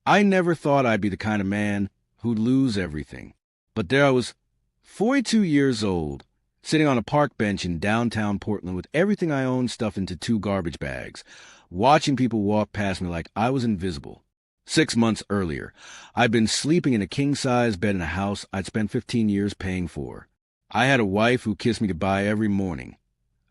I never thought I'd be the kind of man who'd lose everything. But there I was, 42 years old, sitting on a park bench in downtown Portland with everything I owned stuffed into 2 garbage bags, watching people walk past me like I was invisible. 6 months earlier, I'd been sleeping in a king-size bed in a house I'd spent 15 years paying for. I had a wife who kissed me goodbye every morning,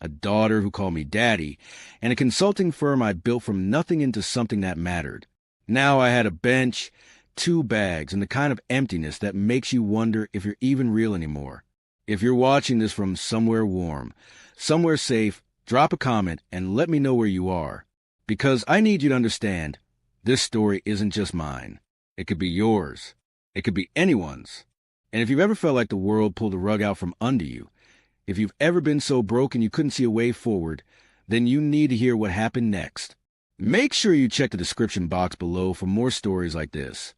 a daughter who called me daddy, and a consulting firm I'd built from nothing into something that mattered. Now I had a bench, 2 bags, and the kind of emptiness that makes you wonder if you're even real anymore. If you're watching this from somewhere warm, somewhere safe, drop a comment and let me know where you are. Because I need you to understand, this story isn't just mine. It could be yours. It could be anyone's. And if you've ever felt like the world pulled the rug out from under you, if you've ever been so broken you couldn't see a way forward, then you need to hear what happened next. Make sure you check the description box below for more stories like this.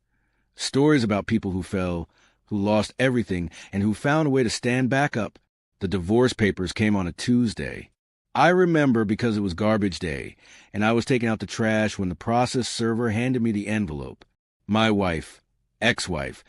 Stories about people who fell, who lost everything, and who found a way to stand back up. The divorce papers came on a Tuesday. I remember because it was garbage day, and I was taking out the trash when the process server handed me the envelope. My wife, ex-wife,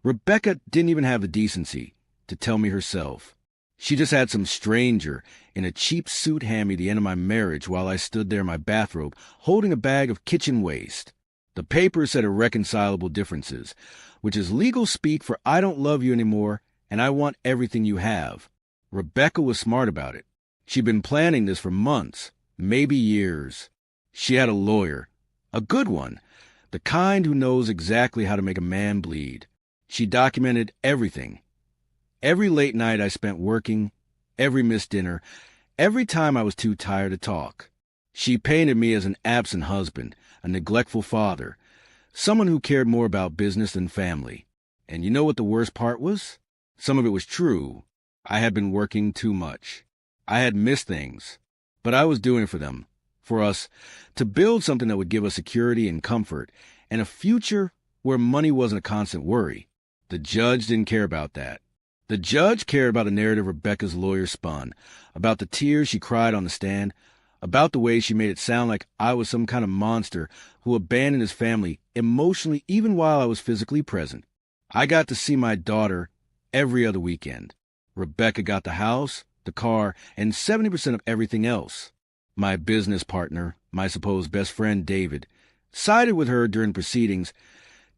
Rebecca, didn't even have the decency to tell me herself. She just had some stranger in a cheap suit hand me the end of my marriage while I stood there in my bathrobe holding a bag of kitchen waste. The paper said irreconcilable differences, which is legal speak for I don't love you anymore and I want everything you have. Rebecca was smart about it. She'd been planning this for months, maybe years. She had a lawyer, a good one, the kind who knows exactly how to make a man bleed. She documented everything. Every late night I spent working, every missed dinner, every time I was too tired to talk. She painted me as an absent husband, a neglectful father, someone who cared more about business than family. And you know what the worst part was? Some of it was true. I had been working too much. I had missed things, but I was doing it for them, for us, to build something that would give us security and comfort, and a future where money wasn't a constant worry. The judge didn't care about that. The judge cared about the narrative Rebecca's lawyer spun, about the tears she cried on the stand, about the way she made it sound like I was some kind of monster who abandoned his family emotionally even while I was physically present. I got to see my daughter every other weekend. Rebecca got the house, the car, and 70% of everything else. My business partner, my supposed best friend David, sided with her during proceedings,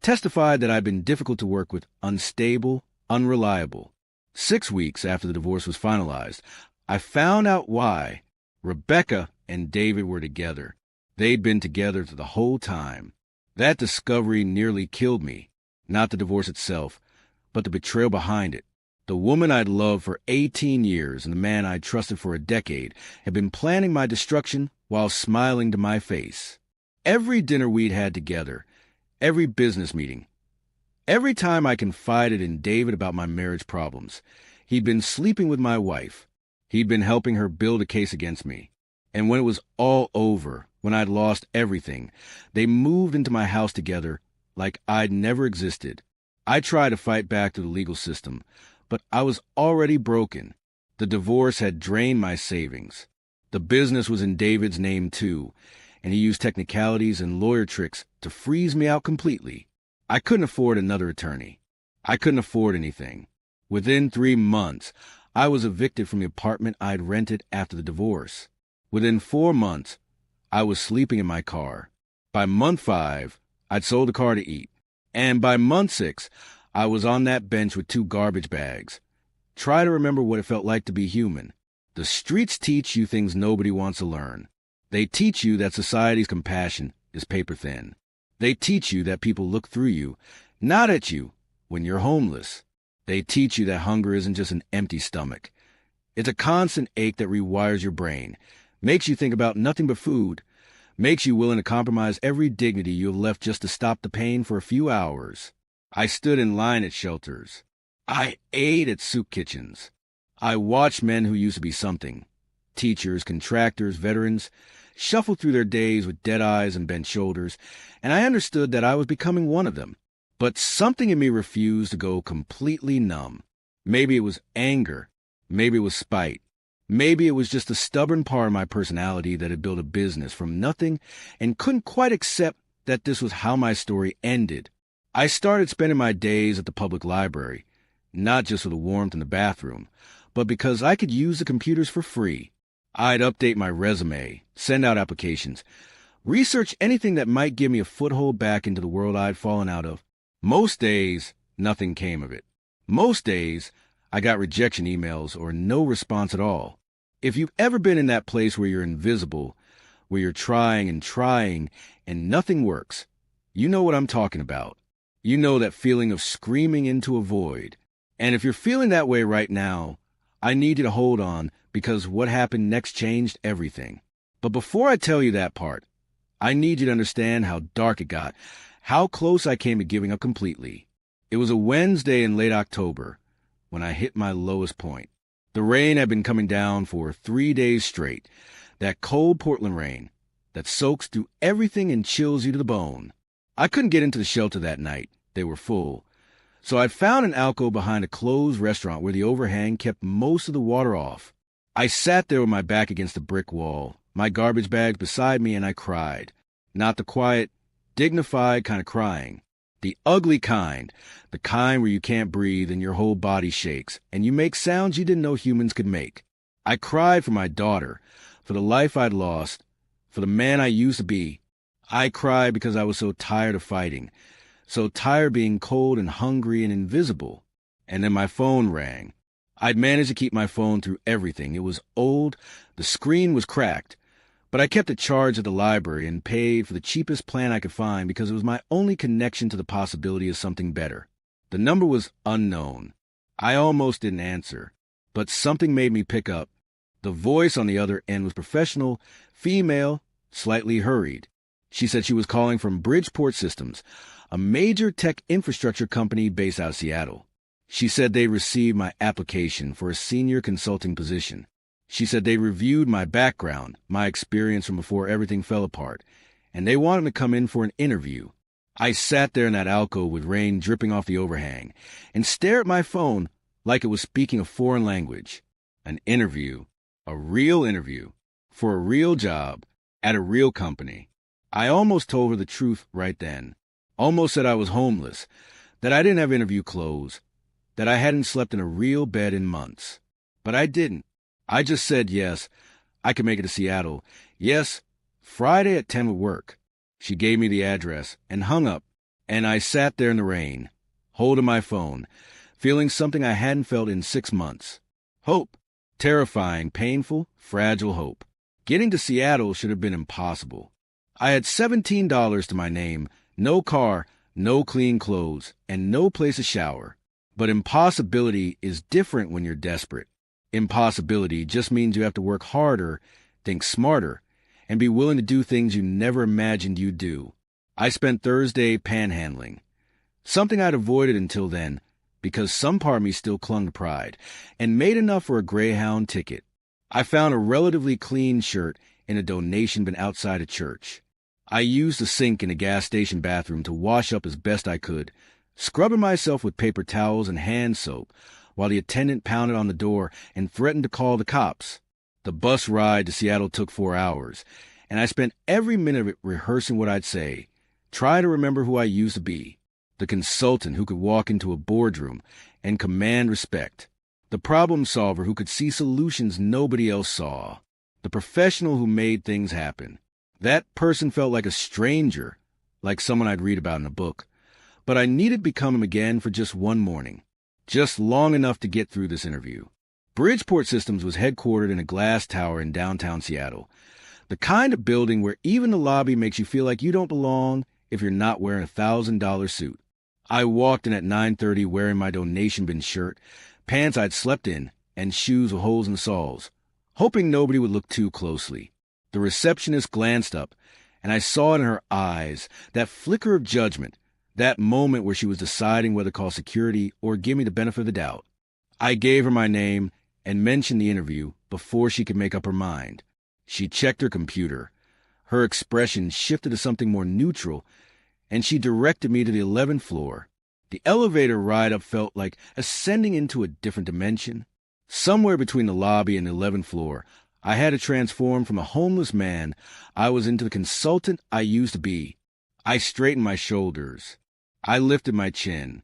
testified that I'd been difficult to work with, unstable, unreliable. 6 weeks after the divorce was finalized, I found out why. Rebecca and David were together. They'd been together the whole time. That discovery nearly killed me. Not the divorce itself, but the betrayal behind it. The woman I'd loved for 18 years and the man I'd trusted for a decade had been planning my destruction while smiling to my face. Every dinner we'd had together, every business meeting, every time I confided in David about my marriage problems, he'd been sleeping with my wife. He'd been helping her build a case against me. And when it was all over, when I'd lost everything, they moved into my house together like I'd never existed. I tried to fight back through the legal system, but I was already broken. The divorce had drained my savings. The business was in David's name too, and he used technicalities and lawyer tricks to freeze me out completely. I couldn't afford another attorney. I couldn't afford anything. Within 3 months, I was evicted from the apartment I'd rented after the divorce. Within 4 months, I was sleeping in my car. By month 5, I'd sold the car to eat. And by month 6, I was on that bench with 2 garbage bags. Try to remember what it felt like to be human. The streets teach you things nobody wants to learn. They teach you that society's compassion is paper thin. They teach you that people look through you, not at you, when you're homeless. They teach you that hunger isn't just an empty stomach. It's a constant ache that rewires your brain, makes you think about nothing but food, makes you willing to compromise every dignity you have left just to stop the pain for a few hours. I stood in line at shelters. I ate at soup kitchens. I watched men who used to be something, teachers, contractors, veterans, shuffle through their days with dead eyes and bent shoulders, and I understood that I was becoming one of them. But something in me refused to go completely numb. Maybe it was anger. Maybe it was spite. Maybe it was just a stubborn part of my personality that had built a business from nothing and couldn't quite accept that this was how my story ended. I started spending my days at the public library, not just for the warmth in the bathroom, but because I could use the computers for free. I'd update my resume, send out applications, research anything that might give me a foothold back into the world I'd fallen out of. Most days, nothing came of it. Most days, I got rejection emails or no response at all. If you've ever been in that place where you're invisible, where you're trying and nothing works, you know what I'm talking about. You know that feeling of screaming into a void. And if you're feeling that way right now, I need you to hold on, because what happened next changed everything. But before I tell you that part, I need you to understand how dark it got, how close I came to giving up completely. It was a Wednesday in late October when I hit my lowest point. The rain had been coming down for 3 days straight, that cold Portland rain that soaks through everything and chills you to the bone. I couldn't get into the shelter that night. They were full. So I'd found an alcove behind a closed restaurant where the overhang kept most of the water off. I sat there with my back against the brick wall, my garbage bags beside me, and I cried. Not the quiet, dignified kind of crying. The ugly kind. The kind where you can't breathe and your whole body shakes, and you make sounds you didn't know humans could make. I cried for my daughter, for the life I'd lost, for the man I used to be. I cried because I was so tired of fighting, so tired of being cold and hungry and invisible. And then my phone rang. I'd managed to keep my phone through everything. It was old, the screen was cracked, but I kept it charged at the library and paid for the cheapest plan I could find because it was my only connection to the possibility of something better. The number was unknown. I almost didn't answer, but something made me pick up. The voice on the other end was professional, female, slightly hurried. She said she was calling from Bridgeport Systems, a major tech infrastructure company based out of Seattle. She said they received my application for a senior consulting position. She said they reviewed my background, my experience from before everything fell apart, and they wanted me to come in for an interview. I sat there in that alcove with rain dripping off the overhang and stared at my phone like it was speaking a foreign language. An interview, a real interview, for a real job, at a real company. I almost told her the truth right then. Almost said I was homeless, that I didn't have interview clothes, that I hadn't slept in a real bed in months. But I didn't. I just said yes, I could make it to Seattle. Yes, Friday at 10 would work. She gave me the address and hung up, and I sat there in the rain, holding my phone, feeling something I hadn't felt in 6 months. Hope. Terrifying, painful, fragile hope. Getting to Seattle should have been impossible. I had $17 to my name, no car, no clean clothes, and no place to shower. But impossibility is different when you're desperate. Impossibility just means you have to work harder, think smarter, and be willing to do things you never imagined you'd do. I spent Thursday panhandling, something I'd avoided until then, because some part of me still clung to pride, and made enough for a Greyhound ticket. I found a relatively clean shirt in a donation bin outside a church. I used the sink in a gas station bathroom to wash up as best I could, scrubbing myself with paper towels and hand soap, while the attendant pounded on the door and threatened to call the cops. The bus ride to Seattle took 4 hours, and I spent every minute of it rehearsing what I'd say, trying to remember who I used to be. The consultant who could walk into a boardroom and command respect. The problem solver who could see solutions nobody else saw. The professional who made things happen. That person felt like a stranger, like someone I'd read about in a book. But I needed to become him again for just one morning. Just long enough to get through this interview. Bridgeport Systems was headquartered in a glass tower in downtown Seattle. The kind of building where even the lobby makes you feel like you don't belong if you're not wearing a $1,000 suit. I walked in at 9:30 wearing my donation bin shirt, pants I'd slept in, and shoes with holes in the soles, hoping nobody would look too closely. The receptionist glanced up, and I saw in her eyes that flicker of judgment, that moment where she was deciding whether to call security or give me the benefit of the doubt. I gave her my name and mentioned the interview before she could make up her mind. She checked her computer. Her expression shifted to something more neutral, and she directed me to the 11th floor. The elevator ride up felt like ascending into a different dimension. Somewhere between the lobby and the 11th floor, I had to transform from a homeless man I was into the consultant I used to be. I straightened my shoulders. I lifted my chin.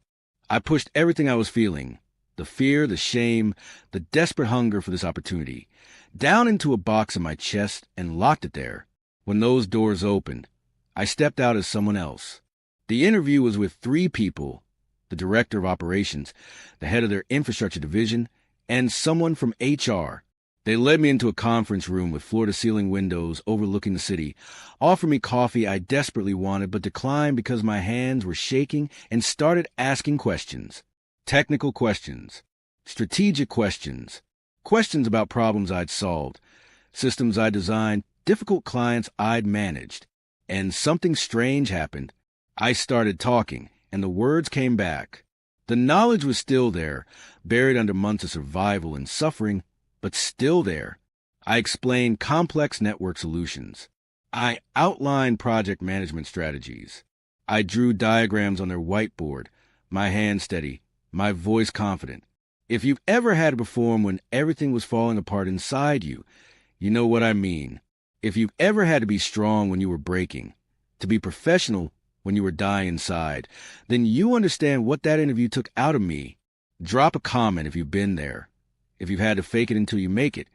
I pushed everything I was feeling, the fear, the shame, the desperate hunger for this opportunity, down into a box in my chest and locked it there. When those doors opened, I stepped out as someone else. The interview was with 3 people: the director of operations, the head of their infrastructure division, and someone from HR. They led me into a conference room with floor-to-ceiling windows overlooking the city, offered me coffee I desperately wanted but declined because my hands were shaking, and started asking questions. Technical questions, strategic questions, questions about problems I'd solved, systems I'd designed, difficult clients I'd managed. And something strange happened. I started talking, and the words came back. The knowledge was still there, buried under months of survival and suffering, but still there. I explained complex network solutions. I outlined project management strategies. I drew diagrams on their whiteboard, my hand steady, my voice confident. If you've ever had to perform when everything was falling apart inside you, you know what I mean. If you've ever had to be strong when you were breaking, to be professional when you were dying inside, then you understand what that interview took out of me. Drop a comment if you've been there. If you've had to fake it until you make it.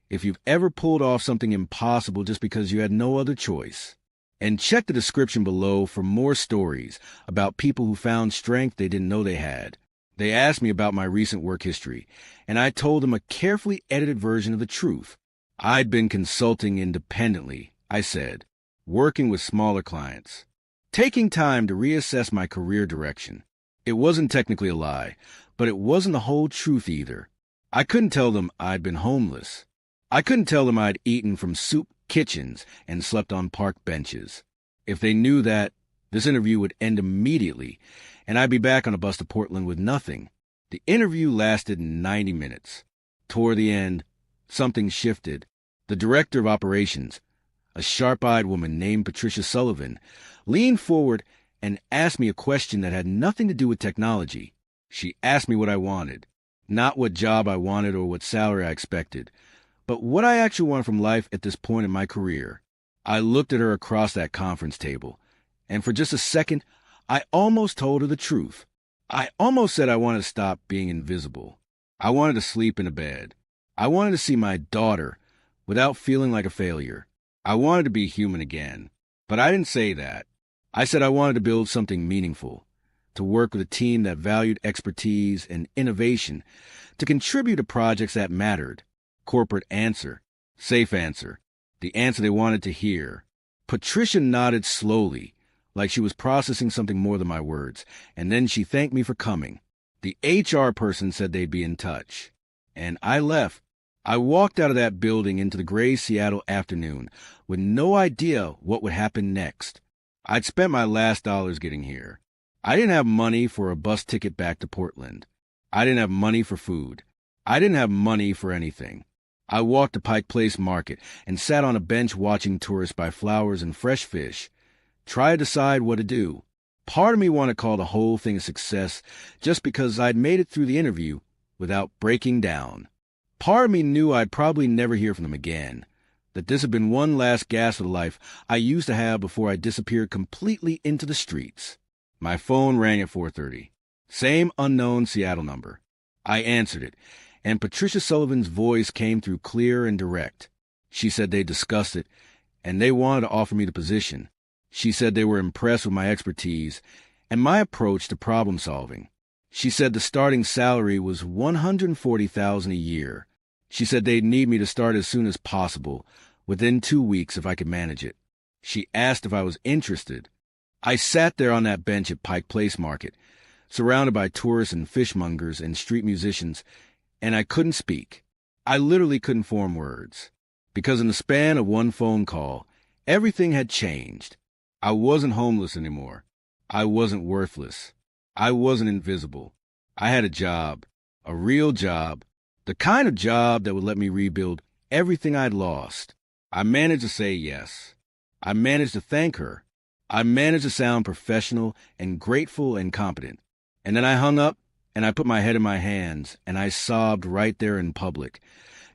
If you've ever pulled off something impossible just because you had no other choice. And check the description below for more stories about people who found strength they didn't know they had. They asked me about my recent work history, and I told them a carefully edited version of the truth. I'd been consulting independently, I said, working with smaller clients, taking time to reassess my career direction. It wasn't technically a lie, but it wasn't the whole truth either. I couldn't tell them I'd been homeless. I couldn't tell them I'd eaten from soup kitchens and slept on park benches. If they knew that, this interview would end immediately, and I'd be back on a bus to Portland with nothing. The interview lasted 90 minutes. Toward the end, something shifted. The director of operations, a sharp-eyed woman named Patricia Sullivan, leaned forward and asked me a question that had nothing to do with technology. She asked me what I wanted. Not what job I wanted or what salary I expected, but what I actually wanted from life at this point in my career. I looked at her across that conference table, and for just a second, I almost told her the truth. I almost said I wanted to stop being invisible. I wanted to sleep in a bed. I wanted to see my daughter without feeling like a failure. I wanted to be human again. But I didn't say that. I said I wanted to build something meaningful, to work with a team that valued expertise and innovation, to contribute to projects that mattered. Corporate answer. Safe answer. The answer they wanted to hear. Patricia nodded slowly, like she was processing something more than my words, and then she thanked me for coming. The HR person said they'd be in touch. And I left. I walked out of that building into the gray Seattle afternoon with no idea what would happen next. I'd spent my last dollars getting here. I didn't have money for a bus ticket back to Portland. I didn't have money for food. I didn't have money for anything. I walked to Pike Place Market and sat on a bench watching tourists buy flowers and fresh fish. Try to decide what to do. Part of me wanted to call the whole thing a success just because I'd made it through the interview without breaking down. Part of me knew I'd probably never hear from them again, that this had been one last gasp of the life I used to have before I disappeared completely into the streets. My phone rang at 4:30. Same unknown Seattle number. I answered it, and Patricia Sullivan's voice came through clear and direct. She said they'd discussed it, and they wanted to offer me the position. She said they were impressed with my expertise and my approach to problem solving. She said the starting salary was $140,000 a year. She said they'd need me to start as soon as possible, within 2 weeks if I could manage it. She asked if I was interested. I sat there on that bench at Pike Place Market, surrounded by tourists and fishmongers and street musicians, and I couldn't speak. I literally couldn't form words. Because in the span of one phone call, everything had changed. I wasn't homeless anymore. I wasn't worthless. I wasn't invisible. I had a job, a real job, the kind of job that would let me rebuild everything I'd lost. I managed to say yes. I managed to thank her. I managed to sound professional and grateful and competent. And then I hung up and I put my head in my hands and I sobbed right there in public,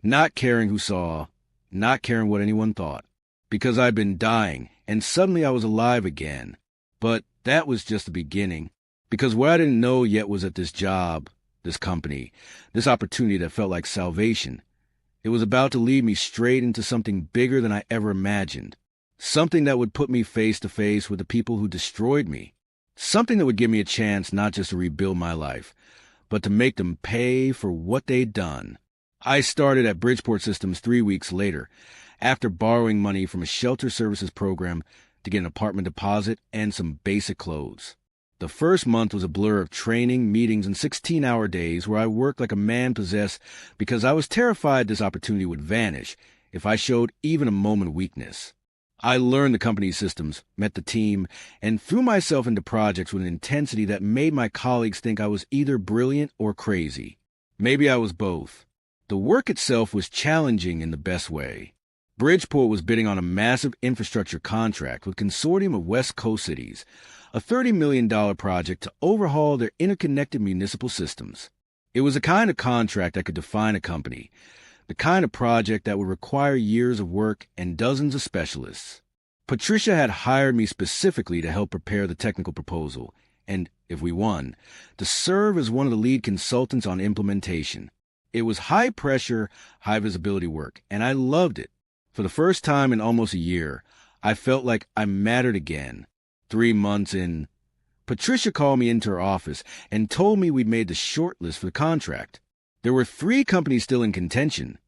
not caring who saw, not caring what anyone thought, because I'd been dying and suddenly I was alive again. But that was just the beginning, because what I didn't know yet was that this job, this company, this opportunity that felt like salvation, it was about to lead me straight into something bigger than I ever imagined. Something that would put me face to face with the people who destroyed me. Something that would give me a chance not just to rebuild my life, but to make them pay for what they'd done. I started at Bridgeport Systems 3 weeks later, after borrowing money from a shelter services program to get an apartment deposit and some basic clothes. The first month was a blur of training, meetings, and 16-hour days where I worked like a man possessed because I was terrified this opportunity would vanish if I showed even a moment of weakness. I learned the company's systems, met the team, and threw myself into projects with an intensity that made my colleagues think I was either brilliant or crazy. Maybe I was both. The work itself was challenging in the best way. Bridgeport was bidding on a massive infrastructure contract with a consortium of West Coast cities, a $30 million project to overhaul their interconnected municipal systems. It was the kind of contract that could define a company, the kind of project that would require years of work and dozens of specialists. Patricia had hired me specifically to help prepare the technical proposal, and, if we won, to serve as one of the lead consultants on implementation. It was high-pressure, high-visibility work, and I loved it. For the first time in almost a year, I felt like I mattered again. 3 months in, Patricia called me into her office and told me we'd made the shortlist for the contract. There were 3 companies still in contention: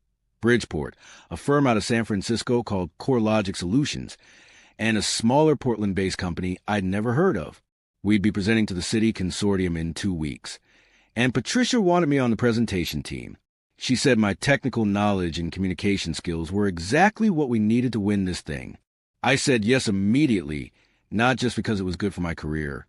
Bridgeport, a firm out of San Francisco called CoreLogic Solutions, and a smaller Portland-based company I'd never heard of. We'd be presenting to the city consortium in 2 weeks, and Patricia wanted me on the presentation team. She said my technical knowledge and communication skills were exactly what we needed to win this thing. I said yes immediately, not just because it was good for my career,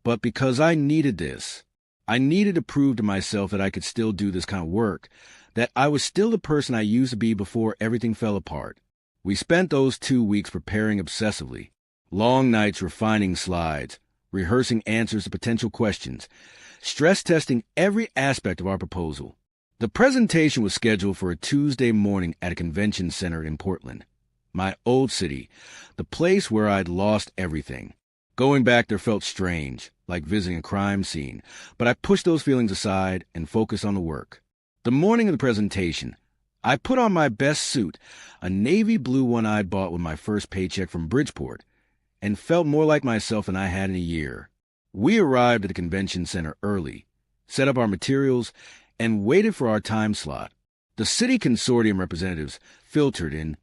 but because I needed this. I needed to prove to myself that I could still do this kind of work, that I was still the person I used to be before everything fell apart. We spent those 2 weeks preparing obsessively, long nights refining slides, rehearsing answers to potential questions, stress testing every aspect of our proposal. The presentation was scheduled for a Tuesday morning at a convention center in Portland, my old city, the place where I'd lost everything. Going back there felt strange, like visiting a crime scene, but I pushed those feelings aside and focused on the work. The morning of the presentation, I put on my best suit, a navy blue one I'd bought with my first paycheck from Bridgeport, and felt more like myself than I had in a year. We arrived at the convention center early, set up our materials, and waited for our time slot. The city consortium representatives filtered in,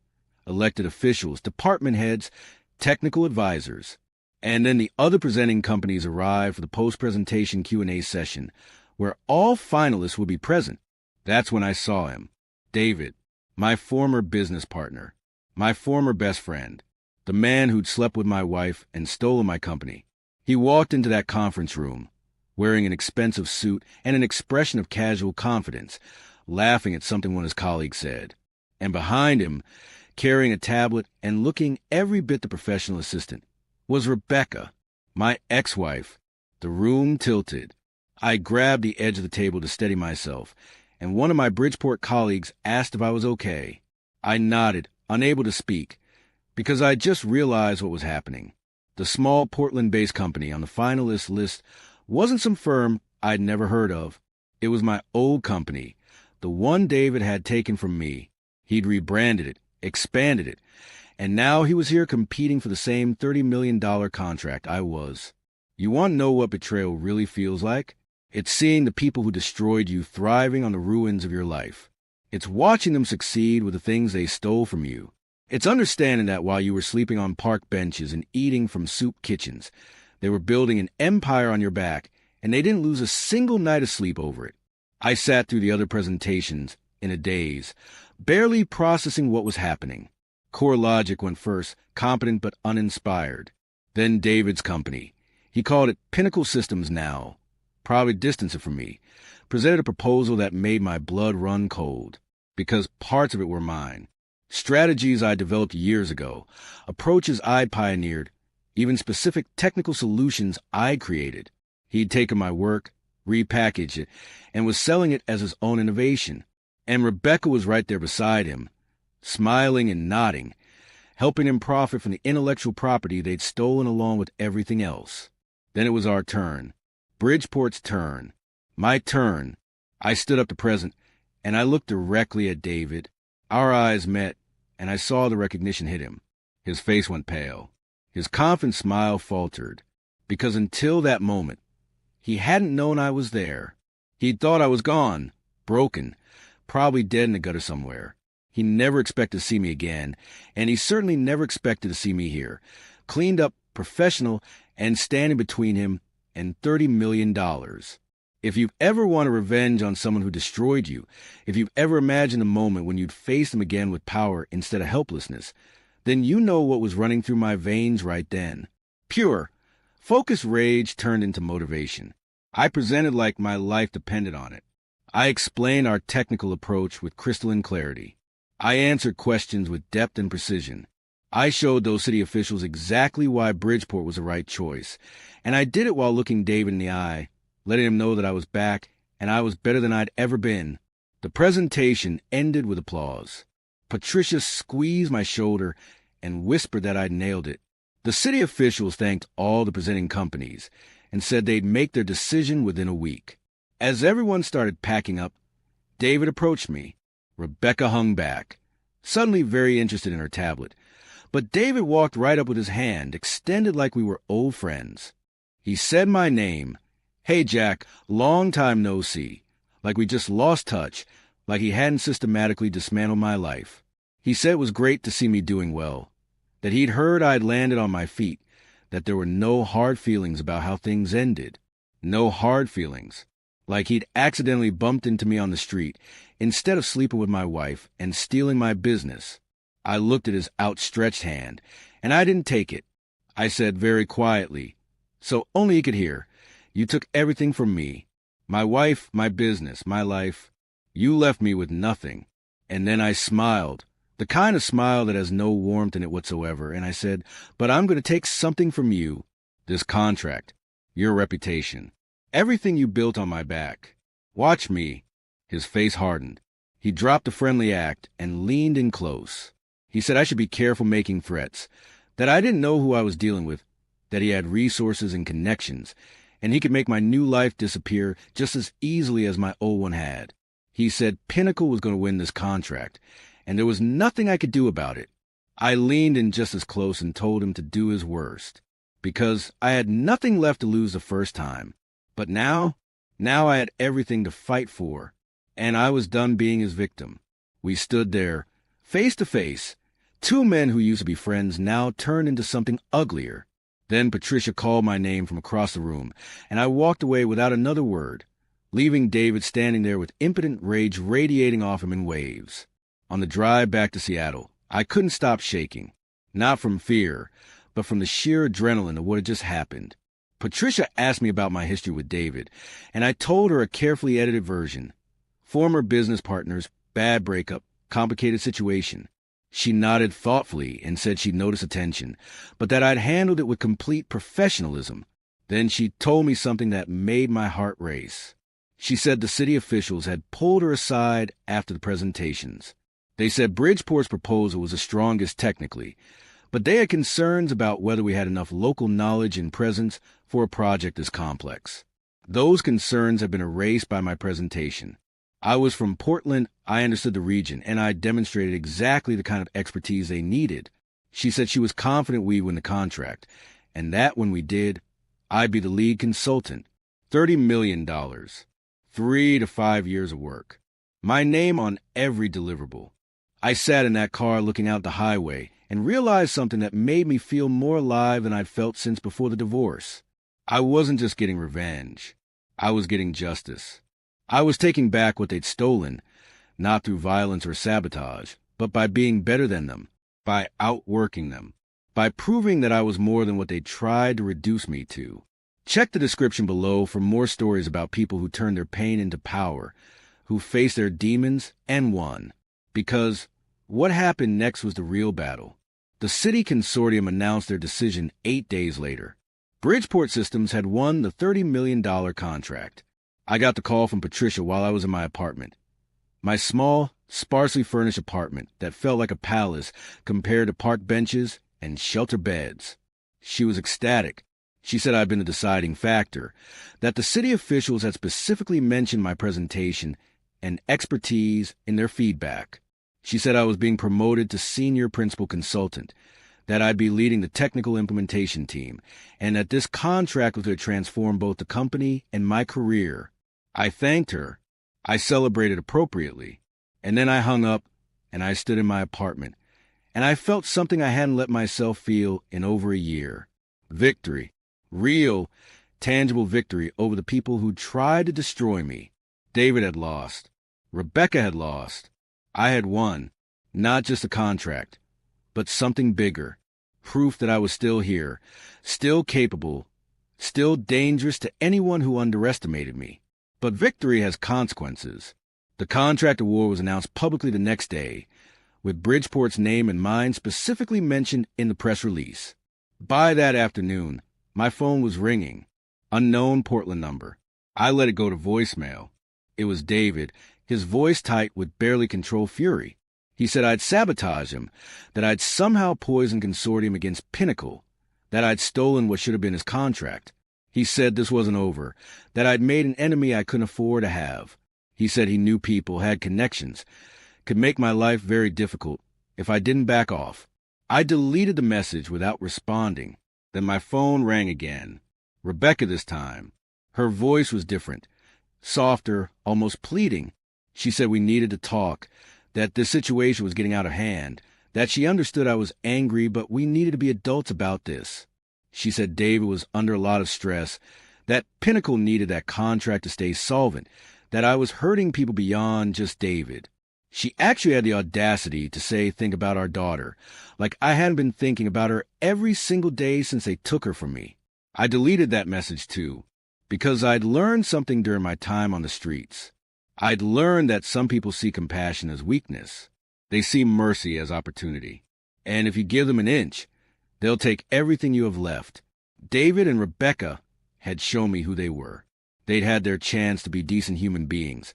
elected officials, department heads, technical advisors. And then the other presenting companies arrived for the post-presentation Q&A session, where all finalists would be present. That's when I saw him, David, my former business partner, my former best friend, the man who'd slept with my wife and stolen my company. He walked into that conference room, wearing an expensive suit and an expression of casual confidence, laughing at something one of his colleagues said. And behind him, carrying a tablet and looking every bit the professional assistant, was Rebecca, my ex-wife. The room tilted. I grabbed the edge of the table to steady myself, and one of my Bridgeport colleagues asked if I was okay. I nodded, unable to speak, because I just realized what was happening. The small Portland-based company on the finalist list wasn't some firm I'd never heard of. It was my old company, the one David had taken from me. He'd rebranded it, expanded it, and now he was here competing for the same $30 million contract I was. You want to know what betrayal really feels like? It's seeing the people who destroyed you thriving on the ruins of your life. It's watching them succeed with the things they stole from you. It's understanding that while you were sleeping on park benches and eating from soup kitchens, they were building an empire on your back, and they didn't lose a single night of sleep over it. I sat through the other presentations in a daze, barely processing what was happening. CoreLogic went first, competent but uninspired. Then David's company. He called it Pinnacle Systems now. Probably distanced it from me. Presented a proposal that made my blood run cold, because parts of it were mine. Strategies I developed years ago, approaches I'd pioneered, even specific technical solutions I'd created. He'd taken my work, repackaged it, and was selling it as his own innovation. And Rebecca was right there beside him, smiling and nodding, helping him profit from the intellectual property they'd stolen along with everything else. Then it was our turn. Bridgeport's turn. My turn. I stood up to present, and I looked directly at David. Our eyes met, and I saw the recognition hit him. His face went pale. His confident smile faltered, because until that moment, he hadn't known I was there. He'd thought I was gone, broken, probably dead in the gutter somewhere. He never expected to see me again, and he certainly never expected to see me here, cleaned up, professional, and standing between him and $30 million. If you've ever wanted revenge on someone who destroyed you, if you've ever imagined a moment when you'd face them again with power instead of helplessness, then you know what was running through my veins right then. Pure, focused rage turned into motivation. I presented like my life depended on it. I explained our technical approach with crystalline clarity. I answered questions with depth and precision. I showed those city officials exactly why Bridgeport was the right choice, and I did it while looking David in the eye, letting him know that I was back and I was better than I'd ever been. The presentation ended with applause. Patricia squeezed my shoulder and whispered that I'd nailed it. The city officials thanked all the presenting companies and said they'd make their decision within a week. As everyone started packing up, David approached me. Rebecca hung back, suddenly very interested in her tablet. But David walked right up with his hand extended like we were old friends. He said my name. Hey, Jack, long time no see. Like we just lost touch, like he hadn't systematically dismantled my life. He said it was great to see me doing well, that he'd heard I'd landed on my feet, that there were no hard feelings about how things ended. No hard feelings. Like he'd accidentally bumped into me on the street instead of sleeping with my wife and stealing my business. I looked at his outstretched hand, and I didn't take it. I said very quietly, so only he could hear, "You took everything from me. My wife, my business, my life. You left me with nothing." And then I smiled, the kind of smile that has no warmth in it whatsoever, and I said, "But I'm going to take something from you. This contract, your reputation, everything you built on my back. Watch me." His face hardened. He dropped a friendly act and leaned in close. He said I should be careful making threats, that I didn't know who I was dealing with, that he had resources and connections, and he could make my new life disappear just as easily as my old one had. He said Pinnacle was going to win this contract, and there was nothing I could do about it. I leaned in just as close and told him to do his worst, because I had nothing left to lose the first time. But now I had everything to fight for, and I was done being his victim. We stood there, face to face. Two men who used to be friends now turned into something uglier. Then Patricia called my name from across the room, and I walked away without another word, leaving David standing there with impotent rage radiating off him in waves. On the drive back to Seattle, I couldn't stop shaking, not from fear, but from the sheer adrenaline of what had just happened. Patricia asked me about my history with David, and I told her a carefully edited version. Former business partners, bad breakup, complicated situation. She nodded thoughtfully and said she'd noticed attention, but that I'd handled it with complete professionalism. Then she told me something that made my heart race. She said the city officials had pulled her aside after the presentations. They said Bridgeport's proposal was the strongest technically, but they had concerns about whether we had enough local knowledge and presence for a project this complex. Those concerns had been erased by my presentation. I was from Portland, I understood the region, and I demonstrated exactly the kind of expertise they needed. She said she was confident we'd win the contract, and that when we did, I'd be the lead consultant. $30 million. 3 to 5 years of work. My name on every deliverable. I sat in that car looking out the highway and realized something that made me feel more alive than I'd felt since before the divorce. I wasn't just getting revenge. I was getting justice. I was taking back what they'd stolen, not through violence or sabotage, but by being better than them, by outworking them, by proving that I was more than what they tried to reduce me to. Check the description below for more stories about people who turned their pain into power, who faced their demons and won. Because what happened next was the real battle. The city consortium announced their decision 8 days later. Bridgeport Systems had won the $30 million contract. I got the call from Patricia while I was in my apartment. My small, sparsely furnished apartment that felt like a palace compared to park benches and shelter beds. She was ecstatic. She said I'd been the deciding factor, that the city officials had specifically mentioned my presentation and expertise in their feedback. She said I was being promoted to senior principal consultant, that I'd be leading the technical implementation team, and that this contract was to transform both the company and my career. I thanked her. I celebrated appropriately. And then I hung up, and I stood in my apartment, and I felt something I hadn't let myself feel in over a year. Victory. Real, tangible victory over the people who tried to destroy me. David had lost. Rebecca had lost. I had won. Not just a contract, but something bigger. Proof that I was still here, still capable, still dangerous to anyone who underestimated me. But victory has consequences. The contract award was announced publicly the next day, with Bridgeport's name and mine specifically mentioned in the press release. By that afternoon, my phone was ringing. Unknown Portland number. I let it go to voicemail. It was David, his voice tight with barely controlled fury. He said I'd sabotage him, that I'd somehow poisoned Consortium against Pinnacle, that I'd stolen what should have been his contract. He said this wasn't over, that I'd made an enemy I couldn't afford to have. He said he knew people, had connections, could make my life very difficult if I didn't back off. I deleted the message without responding. Then my phone rang again. Rebecca this time. Her voice was different, softer, almost pleading. She said we needed to talk, that the situation was getting out of hand, that she understood I was angry, but we needed to be adults about this. She said David was under a lot of stress, that Pinnacle needed that contract to stay solvent, that I was hurting people beyond just David. She actually had the audacity to think about our daughter, like I hadn't been thinking about her every single day since they took her from me. I deleted that message too, because I'd learned something during my time on the streets. I'd learned that some people see compassion as weakness. They see mercy as opportunity. And if you give them an inch, they'll take everything you have left. David and Rebecca had shown me who they were. They'd had their chance to be decent human beings,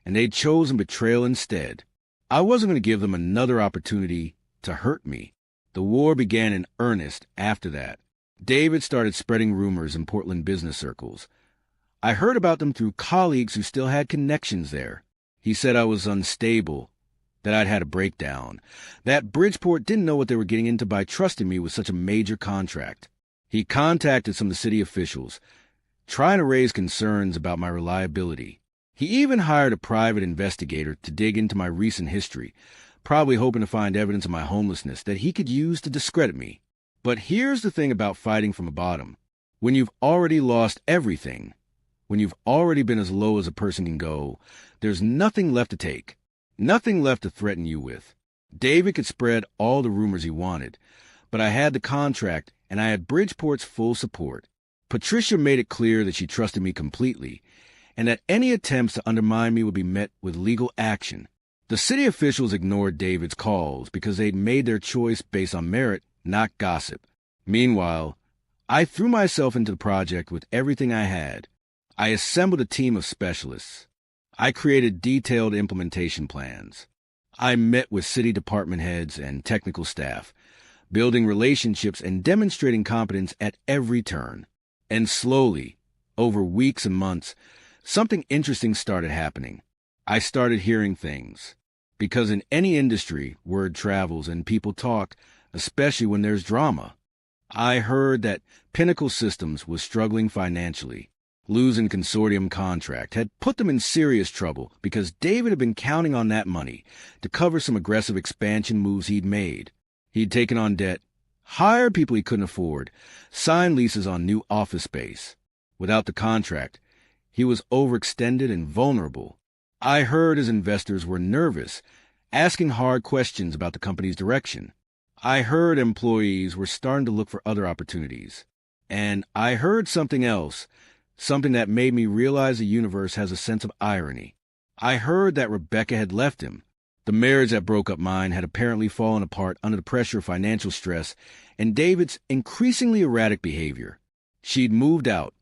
and they'd chosen betrayal instead. I wasn't going to give them another opportunity to hurt me. The war began in earnest after that. David started spreading rumors in Portland business circles. I heard about them through colleagues who still had connections there. He said I was unstable, that I'd had a breakdown, that Bridgeport didn't know what they were getting into by trusting me with such a major contract. He contacted some of the city officials, trying to raise concerns about my reliability. He even hired a private investigator to dig into my recent history, probably hoping to find evidence of my homelessness that he could use to discredit me. But here's the thing about fighting from the bottom. When you've already lost everything, when you've already been as low as a person can go, there's nothing left to take, nothing left to threaten you with. David could spread all the rumors he wanted, but I had the contract and I had Bridgeport's full support. Patricia made it clear that she trusted me completely, and that any attempts to undermine me would be met with legal action. The city officials ignored David's calls because they'd made their choice based on merit, not gossip. Meanwhile, I threw myself into the project with everything I had. I assembled a team of specialists. I created detailed implementation plans. I met with city department heads and technical staff, building relationships and demonstrating competence at every turn. And slowly, over weeks and months, something interesting started happening. I started hearing things. Because in any industry, word travels and people talk, especially when there's drama. I heard that Pinnacle Systems was struggling financially. Losing Consortium contract had put them in serious trouble because David had been counting on that money to cover some aggressive expansion moves he'd made. He'd taken on debt, hired people he couldn't afford, signed leases on new office space. Without the contract, he was overextended and vulnerable. I heard his investors were nervous, asking hard questions about the company's direction. I heard employees were starting to look for other opportunities. And I heard something else, something that made me realize the universe has a sense of irony. I heard that Rebecca had left him. The marriage that broke up mine had apparently fallen apart under the pressure of financial stress and David's increasingly erratic behavior. She'd moved out,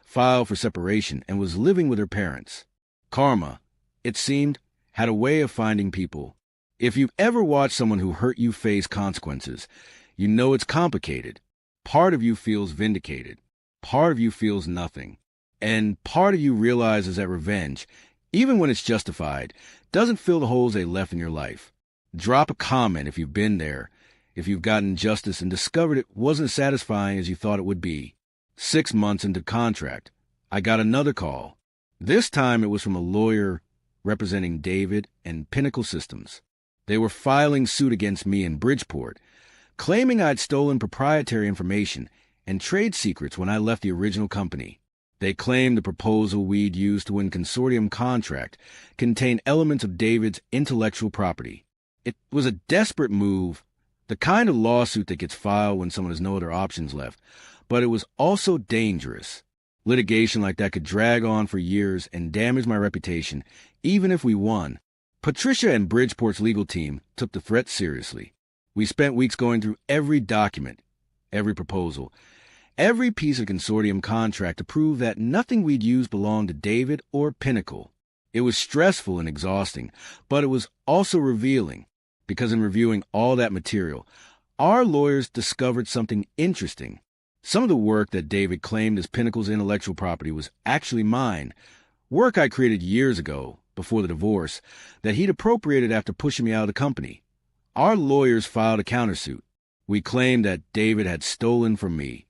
filed for separation, and was living with her parents. Karma, it seemed, had a way of finding people. If you've ever watched someone who hurt you face consequences, you know it's complicated. Part of you feels vindicated. Part of you feels nothing. And part of you realizes that revenge, even when it's justified, doesn't fill the holes they left in your life. Drop a comment if you've been there, if you've gotten justice and discovered it wasn't as satisfying as you thought it would be. 6 months into contract, I got another call. This time it was from a lawyer representing David and Pinnacle Systems. They were filing suit against me in Bridgeport, claiming I'd stolen proprietary information and trade secrets when I left the original company. They claimed the proposal we'd used to win consortium contract contained elements of David's intellectual property. It was a desperate move, the kind of lawsuit that gets filed when someone has no other options left, but it was also dangerous. Litigation like that could drag on for years and damage my reputation, even if we won. Patricia and Bridgeport's legal team took the threat seriously. We spent weeks going through every document, every proposal, every piece of consortium contract to prove that nothing we'd used belonged to David or Pinnacle. It was stressful and exhausting, but it was also revealing, because in reviewing all that material, our lawyers discovered something interesting. Some of the work that David claimed as Pinnacle's intellectual property was actually mine, work I created years ago, before the divorce, that he'd appropriated after pushing me out of the company. Our lawyers filed a countersuit. We claimed that David had stolen from me,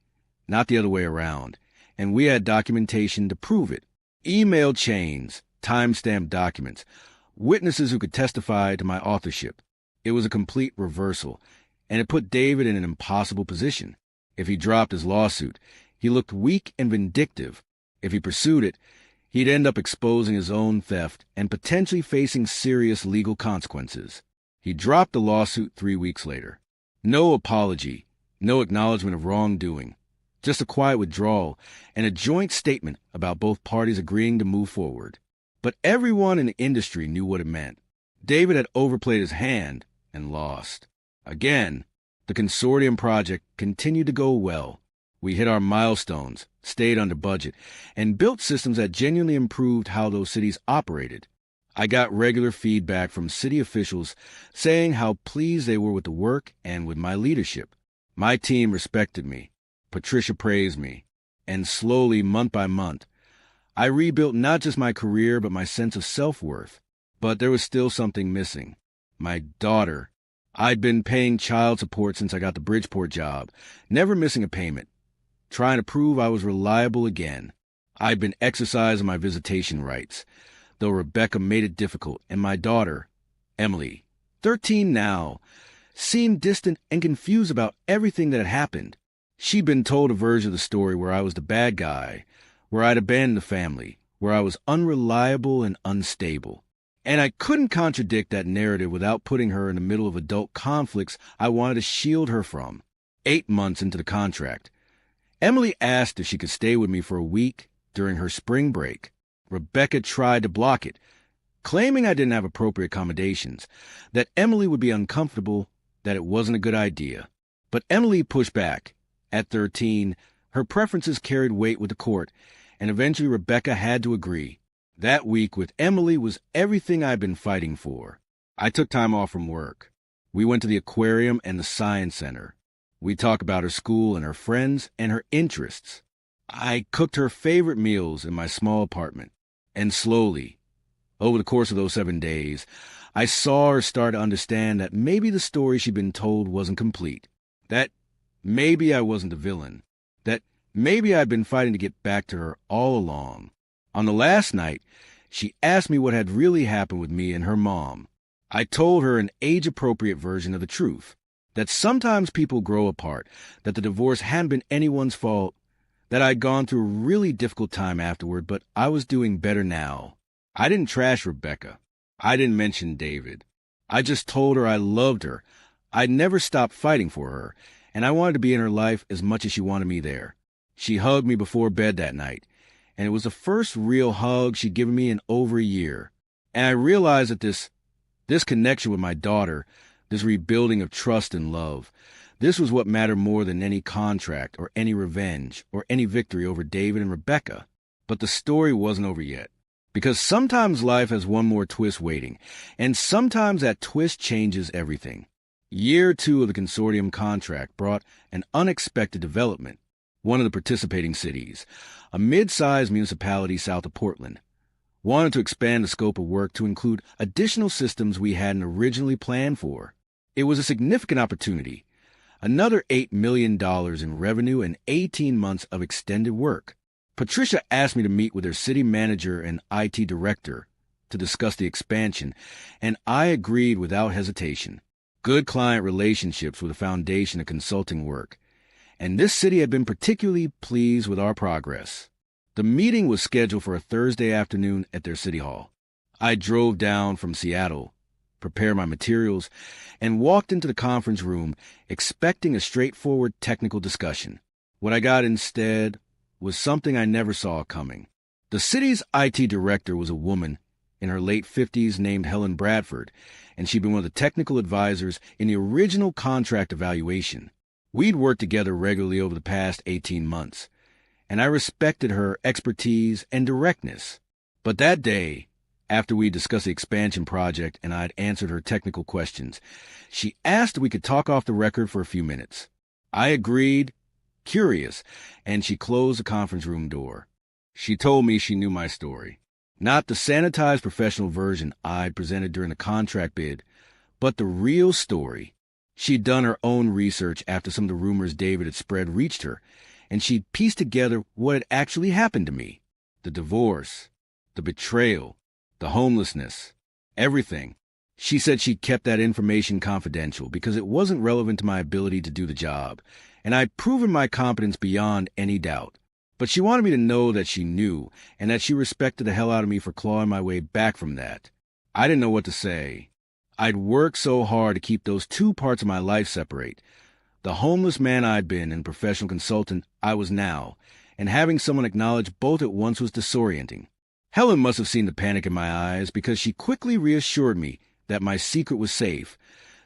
not the other way around, and we had documentation to prove it. Email chains, timestamped documents, witnesses who could testify to my authorship. It was a complete reversal, and it put David in an impossible position. If he dropped his lawsuit, he looked weak and vindictive. If he pursued it, he'd end up exposing his own theft and potentially facing serious legal consequences. He dropped the lawsuit 3 weeks later. No apology, no acknowledgement of wrongdoing, just a quiet withdrawal and a joint statement about both parties agreeing to move forward. But everyone in the industry knew what it meant. David had overplayed his hand and lost. Again, the consortium project continued to go well. We hit our milestones, stayed under budget, and built systems that genuinely improved how those cities operated. I got regular feedback from city officials saying how pleased they were with the work and with my leadership. My team respected me. Patricia praised me. And slowly, month by month, I rebuilt not just my career but my sense of self-worth. But there was still something missing. My daughter. I'd been paying child support since I got the Bridgeport job, never missing a payment, trying to prove I was reliable again. I'd been exercising my visitation rights, though Rebecca made it difficult, and my daughter, Emily, 13 now, seemed distant and confused about everything that had happened. She'd been told a version of the story where I was the bad guy, where I'd abandoned the family, where I was unreliable and unstable. And I couldn't contradict that narrative without putting her in the middle of adult conflicts I wanted to shield her from. 8 months into the contract, Emily asked if she could stay with me for a week during her spring break. Rebecca tried to block it, claiming I didn't have appropriate accommodations, that Emily would be uncomfortable, that it wasn't a good idea. But Emily pushed back. At 13, her preferences carried weight with the court, and eventually Rebecca had to agree. That week with Emily was everything I'd been fighting for. I took time off from work. We went to the aquarium and the science center. We talked about her school and her friends and her interests. I cooked her favorite meals in my small apartment. And slowly, over the course of those 7 days, I saw her start to understand that maybe the story she'd been told wasn't complete. That maybe I wasn't the villain. That maybe I'd been fighting to get back to her all along. On the last night, she asked me what had really happened with me and her mom. I told her an age-appropriate version of the truth, that sometimes people grow apart, that the divorce hadn't been anyone's fault, that I'd gone through a really difficult time afterward, but I was doing better now. I didn't trash Rebecca. I didn't mention David. I just told her I loved her. I'd never stopped fighting for her, and I wanted to be in her life as much as she wanted me there. She hugged me before bed that night, and it was the first real hug she'd given me in over a year. And I realized that this connection with my daughter, this rebuilding of trust and love, this was what mattered more than any contract or any revenge or any victory over David and Rebecca. But the story wasn't over yet, Because sometimes life has one more twist waiting, and sometimes that twist changes everything. Year 2 of the consortium contract brought an unexpected development. One of the participating cities, a mid-sized municipality south of Portland, wanted to expand the scope of work to include additional systems we hadn't originally planned for. It was a significant opportunity. Another $8 million in revenue and 18 months of extended work. Patricia asked me to meet with her city manager and IT director to discuss the expansion, and I agreed without hesitation. Good client relationships were the foundation of consulting work, and this city had been particularly pleased with our progress. The meeting was scheduled for a Thursday afternoon at their city hall. I drove down from Seattle, prepared my materials, and walked into the conference room expecting a straightforward technical discussion. What I got instead was something I never saw coming. The city's IT director was a woman in her late 50s named Helen Bradford, and she'd been one of the technical advisors in the original contract evaluation. We'd worked together regularly over the past 18 months, and I respected her expertise and directness. But that day, after we discussed the expansion project and I'd answered her technical questions, she asked if we could talk off the record for a few minutes. I agreed, curious, and she closed the conference room door. She told me she knew my story. Not the sanitized professional version I'd presented during the contract bid, but the real story. She'd done her own research after some of the rumors David had spread reached her, and she'd pieced together what had actually happened to me. The divorce, the betrayal, the homelessness, everything. She said she'd kept that information confidential because it wasn't relevant to my ability to do the job, and I'd proven my competence beyond any doubt. But she wanted me to know that she knew, and that she respected the hell out of me for clawing my way back from that. I didn't know what to say. I'd worked so hard to keep those two parts of my life separate. The homeless man I'd been and professional consultant I was now, and having someone acknowledge both at once was disorienting. Helen must have seen the panic in my eyes because she quickly reassured me that my secret was safe,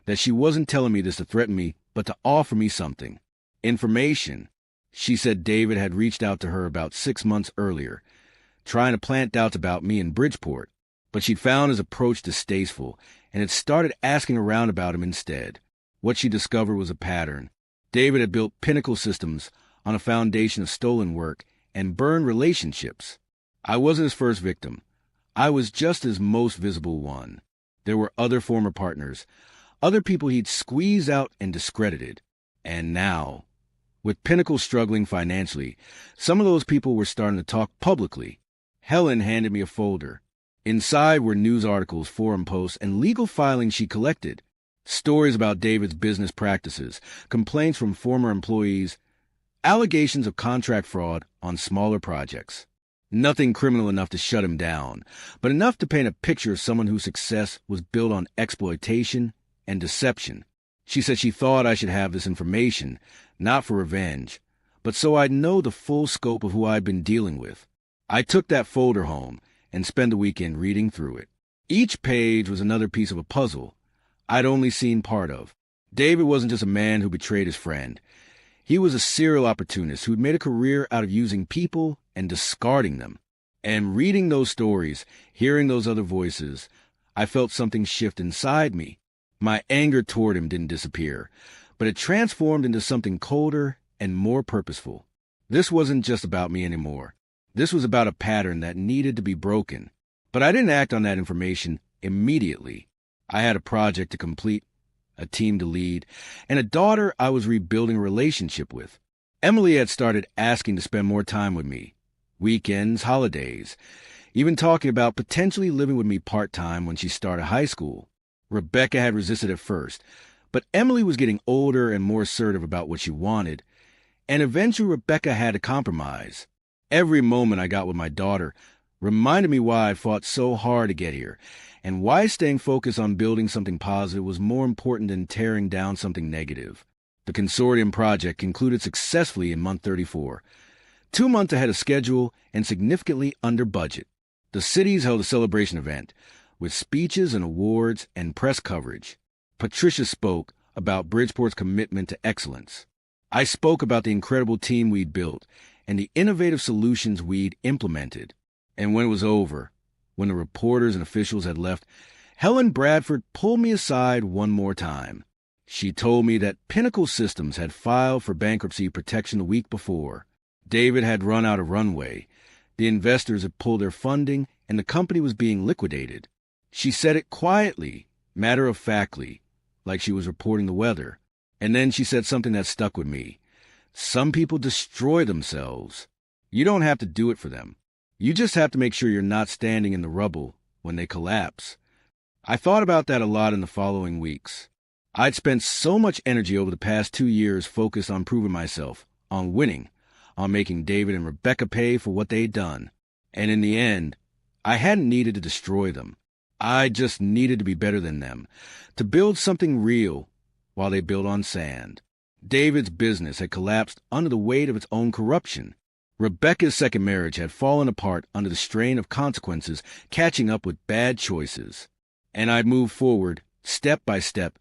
that she wasn't telling me this to threaten me, but to offer me something. Information. She said David had reached out to her about 6 months earlier, trying to plant doubts about me in Bridgeport, but she'd found his approach distasteful and had started asking around about him instead. What she discovered was a pattern. David had built pinnacle systems on a foundation of stolen work and burned relationships. I wasn't his first victim. I was just his most visible one. There were other former partners, other people he'd squeezed out and discredited. And now, with Pinnacle struggling financially, some of those people were starting to talk publicly. Helen handed me a folder. Inside were news articles, forum posts, and legal filings she collected. Stories about David's business practices, complaints from former employees, allegations of contract fraud on smaller projects. Nothing criminal enough to shut him down, but enough to paint a picture of someone whose success was built on exploitation and deception. She said she thought I should have this information, not for revenge, but so I'd know the full scope of who I'd been dealing with. I took that folder home and spent the weekend reading through it. Each page was another piece of a puzzle I'd only seen part of. David wasn't just a man who betrayed his friend. He was a serial opportunist who'd made a career out of using people and discarding them. And reading those stories, hearing those other voices, I felt something shift inside me. My anger toward him didn't disappear, but it transformed into something colder and more purposeful. This wasn't just about me anymore. This was about a pattern that needed to be broken. But I didn't act on that information immediately. I had a project to complete, a team to lead, and a daughter I was rebuilding a relationship with. Emily had started asking to spend more time with me. Weekends, holidays, even talking about potentially living with me part-time when she started high school. Rebecca had resisted at first, but Emily was getting older and more assertive about what she wanted, and eventually Rebecca had to compromise. Every moment I got with my daughter reminded me why I fought so hard to get here, and why staying focused on building something positive was more important than tearing down something negative. The consortium project concluded successfully in month 34, 2 months ahead of schedule and significantly under budget. The cities held a celebration event with speeches and awards and press coverage. Patricia spoke about Bridgeport's commitment to excellence. I spoke about the incredible team we'd built and the innovative solutions we'd implemented. And when it was over, When the reporters and officials had left, Helen Bradford pulled me aside one more time. She told me that Pinnacle Systems had filed for bankruptcy protection the week before. David had run out of runway. The investors had pulled their funding, and the company was being liquidated. She said it quietly, matter-of-factly, like she was reporting the weather. And then she said something that stuck with me. Some people destroy themselves. You don't have to do it for them. You just have to make sure you're not standing in the rubble when they collapse. I thought about that a lot in the following weeks. I'd spent so much energy over the past 2 years focused on proving myself, on winning, on making David and Rebecca pay for what they'd done. And in the end, I hadn't needed to destroy them. I just needed to be better than them, to build something real while they built on sand. David's business had collapsed under the weight of its own corruption. Rebecca's second marriage had fallen apart under the strain of consequences catching up with bad choices. And I'd moved forward, step by step,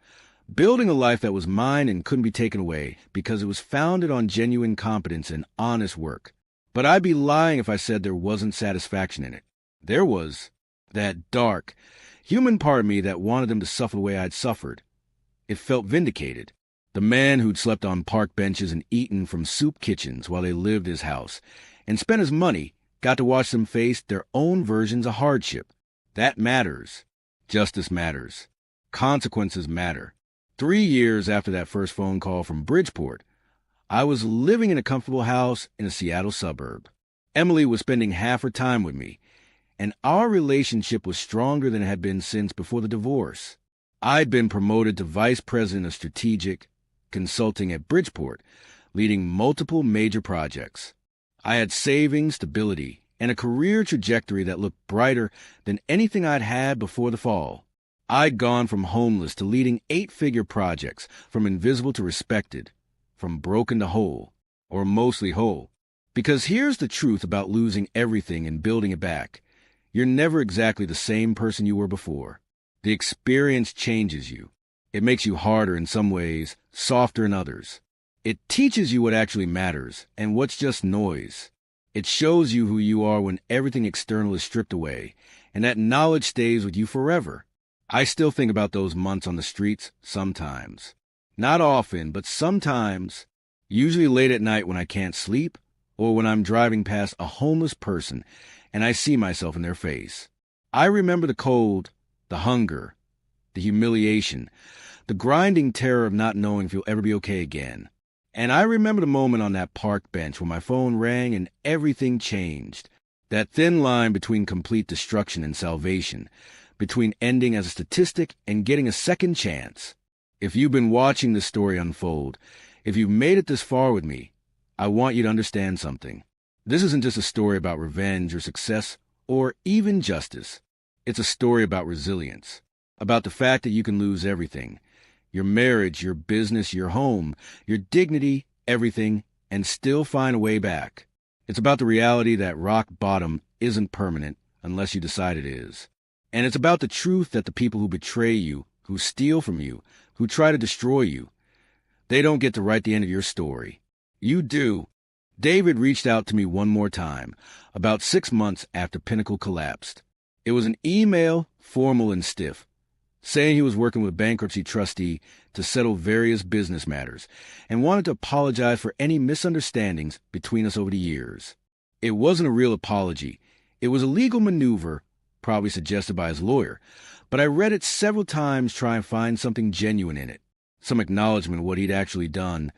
building a life that was mine and couldn't be taken away because it was founded on genuine competence and honest work. But I'd be lying if I said there wasn't satisfaction in it. There was. That dark, human part of me that wanted them to suffer the way I'd suffered. It felt vindicated. The man who'd slept on park benches and eaten from soup kitchens while they lived his house and spent his money got to watch them face their own versions of hardship. That matters. Justice matters. Consequences matter. 3 years after that first phone call from Bridgeport, I was living in a comfortable house in a Seattle suburb. Emily was spending half her time with me, and our relationship was stronger than it had been since before the divorce. I'd been promoted to Vice President of Strategic Consulting at Bridgeport, leading multiple major projects. I had savings, stability, and a career trajectory that looked brighter than anything I'd had before the fall. I'd gone from homeless to leading 8-figure projects, from invisible to respected, from broken to whole, or mostly whole. Because here's the truth about losing everything and building it back. You're never exactly the same person you were before. The experience changes you. It makes you harder in some ways, softer in others. It teaches you what actually matters and what's just noise. It shows you who you are when everything external is stripped away, and that knowledge stays with you forever. I still think about those months on the streets sometimes. Not often, but sometimes, usually late at night when I can't sleep, or when I'm driving past a homeless person and I see myself in their face. I remember the cold, the hunger, the humiliation, the grinding terror of not knowing if you'll ever be okay again. And I remember the moment on that park bench when my phone rang and everything changed. That thin line between complete destruction and salvation, between ending as a statistic and getting a second chance. If you've been watching this story unfold, if you've made it this far with me, I want you to understand something. This isn't just a story about revenge or success or even justice. It's a story about resilience, about the fact that you can lose everything. Your marriage, your business, your home, your dignity, everything, and still find a way back. It's about the reality that rock bottom isn't permanent unless you decide it is. And it's about the truth that the people who betray you, who steal from you, who try to destroy you, they don't get to write the end of your story. You do. David reached out to me one more time, about 6 months after Pinnacle collapsed. It was an email, formal and stiff, saying he was working with a bankruptcy trustee to settle various business matters and wanted to apologize for any misunderstandings between us over the years. It wasn't a real apology. It was a legal maneuver, probably suggested by his lawyer, but I read it several times trying to find something genuine in it, some acknowledgement of what he'd actually done,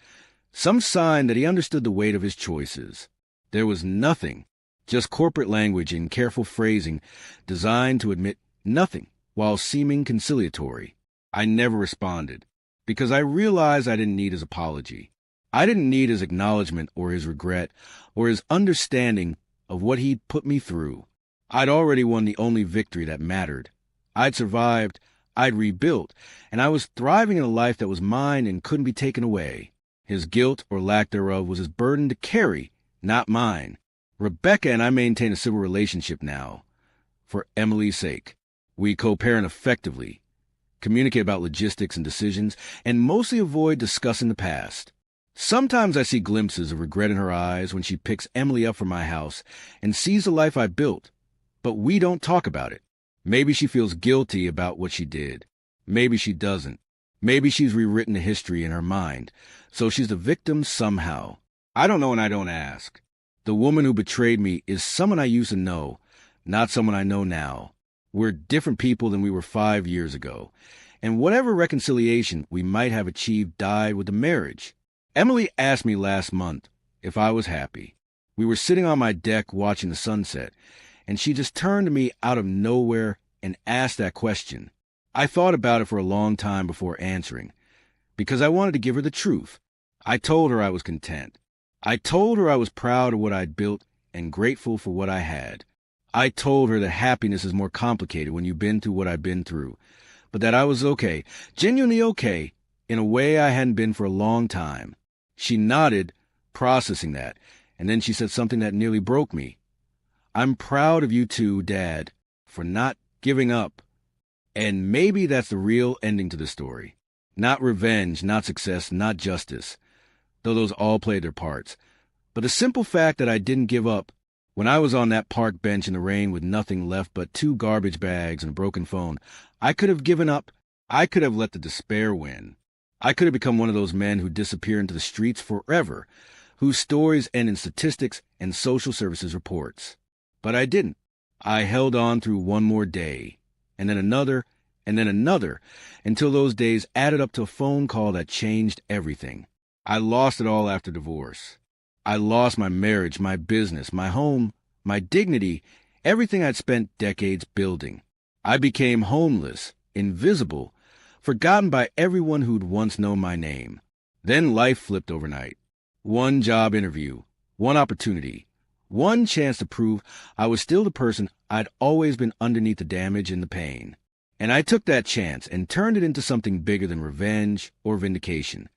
some sign that he understood the weight of his choices. There was nothing, just corporate language and careful phrasing designed to admit nothing while seeming conciliatory. I never responded, because I realized I didn't need his apology. I didn't need his acknowledgement or his regret or his understanding of what he'd put me through. I'd already won the only victory that mattered. I'd survived, I'd rebuilt, and I was thriving in a life that was mine and couldn't be taken away. His guilt or lack thereof was his burden to carry, not mine. Rebecca and I maintain a civil relationship now, for Emily's sake. We co-parent effectively, communicate about logistics and decisions, and mostly avoid discussing the past. Sometimes I see glimpses of regret in her eyes when she picks Emily up from my house and sees the life I built, But we don't talk about it. Maybe she feels guilty about what she did. Maybe she doesn't. Maybe she's rewritten the history in her mind, so she's the victim somehow. I don't know and I don't ask. The woman who betrayed me is someone I used to know, not someone I know now. We're different people than we were 5 years ago, and whatever reconciliation we might have achieved died with the marriage. Emily asked me last month if I was happy. We were sitting on my deck watching the sunset, and she just turned to me out of nowhere and asked that question. I thought about it for a long time before answering, because I wanted to give her the truth. I told her I was content. I told her I was proud of what I'd built and grateful for what I had. I told her that happiness is more complicated when you've been through what I've been through, but that I was okay, genuinely okay, in a way I hadn't been for a long time. She nodded, processing that, and then she said something that nearly broke me. I'm proud of you too, Dad, for not giving up. And maybe that's the real ending to the story. Not revenge, not success, not justice, though those all played their parts. But the simple fact that I didn't give up. When I was on that park bench in the rain with nothing left but 2 garbage bags and a broken phone, I could have given up. I could have let the despair win. I could have become one of those men who disappear into the streets forever, whose stories end in statistics and social services reports. But I didn't. I held on through one more day, and then another, until those days added up to a phone call that changed everything. I lost it all after divorce. I lost my marriage, my business, my home, my dignity, everything I'd spent decades building. I became homeless, invisible, forgotten by everyone who'd once known my name. Then life flipped overnight. One job interview, one opportunity, one chance to prove I was still the person I'd always been underneath the damage and the pain. And I took that chance and turned it into something bigger than revenge or vindication.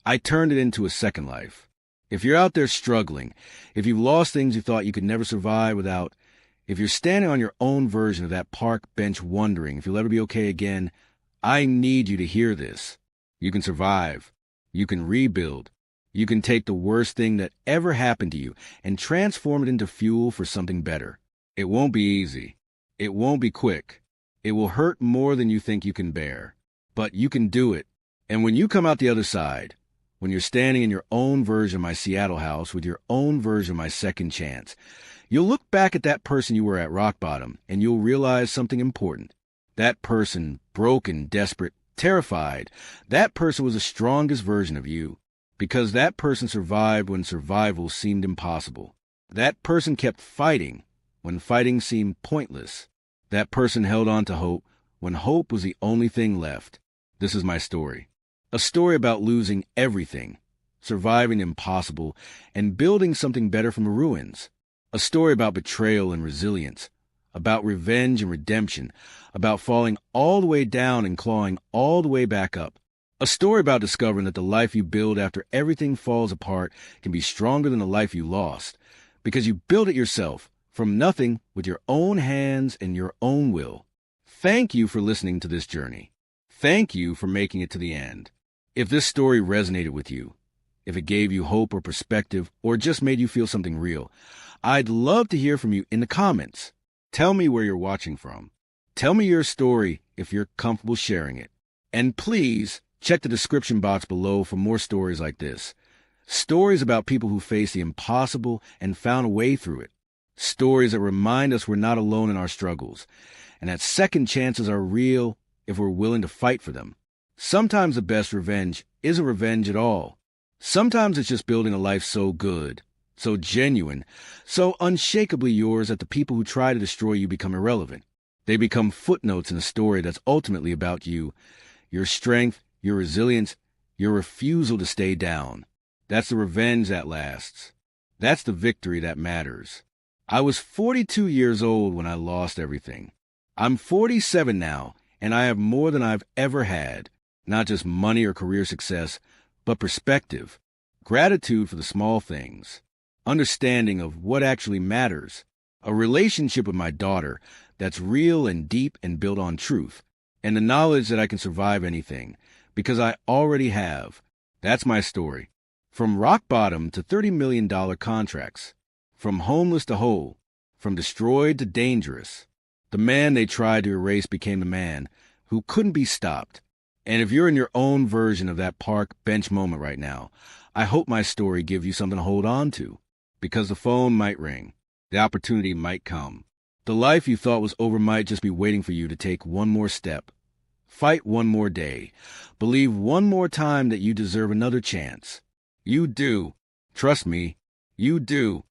I turned it into a second life. If you're out there struggling, if you've lost things you thought you could never survive without, if you're standing on your own version of that park bench wondering if you'll ever be okay again, I need you to hear this. You can survive. You can rebuild. You can take the worst thing that ever happened to you and transform it into fuel for something better. It won't be easy. It won't be quick. It will hurt more than you think you can bear. But you can do it. And when you come out the other side, when you're standing in your own version of my Seattle house with your own version of my second chance, you'll look back at that person you were at rock bottom and you'll realize something important. That person, broken, desperate, terrified, that person was the strongest version of you. Because that person survived when survival seemed impossible. That person kept fighting when fighting seemed pointless. That person held on to hope when hope was the only thing left. This is my story. A story about losing everything, surviving the impossible, and building something better from the ruins. A story about betrayal and resilience, about revenge and redemption, about falling all the way down and clawing all the way back up. A story about discovering that the life you build after everything falls apart can be stronger than the life you lost, because you built it yourself, from nothing, with your own hands and your own will. Thank you for listening to this journey. Thank you for making it to the end. If this story resonated with you, if it gave you hope or perspective, or just made you feel something real, I'd love to hear from you in the comments. Tell me where you're watching from. Tell me your story if you're comfortable sharing it. And please, check the description box below for more stories like this. Stories about people who faced the impossible and found a way through it. Stories that remind us we're not alone in our struggles, and that second chances are real if we're willing to fight for them. Sometimes the best revenge isn't revenge at all. Sometimes it's just building a life so good, so genuine, so unshakably yours that the people who try to destroy you become irrelevant. They become footnotes in a story that's ultimately about you, your strength, your resilience, your refusal to stay down. That's the revenge that lasts. That's the victory that matters. I was 42 years old when I lost everything. I'm 47 now, and I have more than I've ever had. Not just money or career success, but perspective, gratitude for the small things, understanding of what actually matters, a relationship with my daughter that's real and deep and built on truth, and the knowledge that I can survive anything, because I already have. That's my story. From rock bottom to $30 million contracts. From homeless to whole. from destroyed to dangerous. The man they tried to erase became the man who couldn't be stopped. And if you're in your own version of that park bench moment right now, I hope my story gives you something to hold on to. Because the phone might ring. The opportunity might come. The life you thought was over might just be waiting for you to take one more step. Fight one more day. Believe one more time that you deserve another chance. You do. Trust me, you do.